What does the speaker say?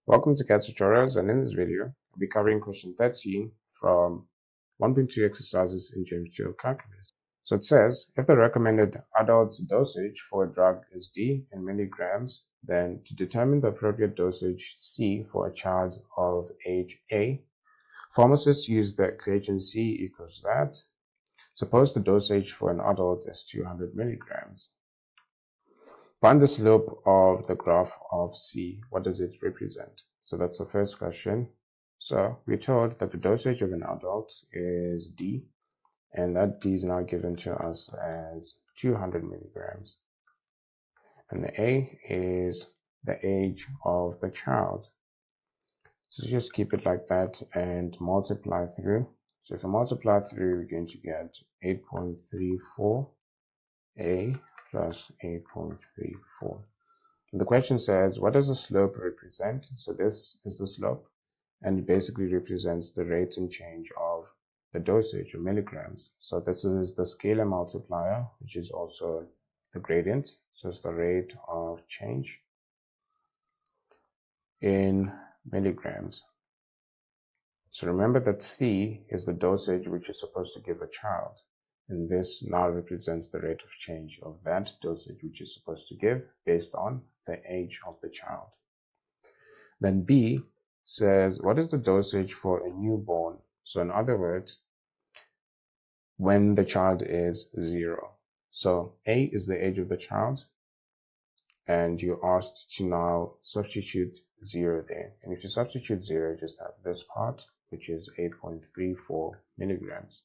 Welcome to Khetz tutorials, and in this video, I'll be covering question 13 from 1.2 exercises in geometry of calculus. So it says, if the recommended adult dosage for a drug is D in milligrams, then to determine the appropriate dosage C for a child of age A, pharmacists use the equation C equals that. Suppose the dosage for an adult is 200 milligrams. Find the slope of the graph of C. What does it represent? So that's the first question. So we're told that the dosage of an adult is D, and that D is now given to us as 200 milligrams. And the A is the age of the child. So just keep it like that and multiply through. So if I multiply through, we're going to get 8.34 A plus 8.34. The question says, what does the slope represent? So this is the slope, and it basically represents the rate and change of the dosage of milligrams. So this is the scalar multiplier, which is also the gradient. So it's the rate of change in milligrams. So remember that C is the dosage which is supposed to give a child. And this now represents the rate of change of that dosage which is supposed to give based on the age of the child. Then B says, what is the dosage for a newborn? So in other words, when the child is 0. So A is the age of the child, and you're asked to now substitute 0 there. And if you substitute 0, just have this part, which is 8.34 milligrams.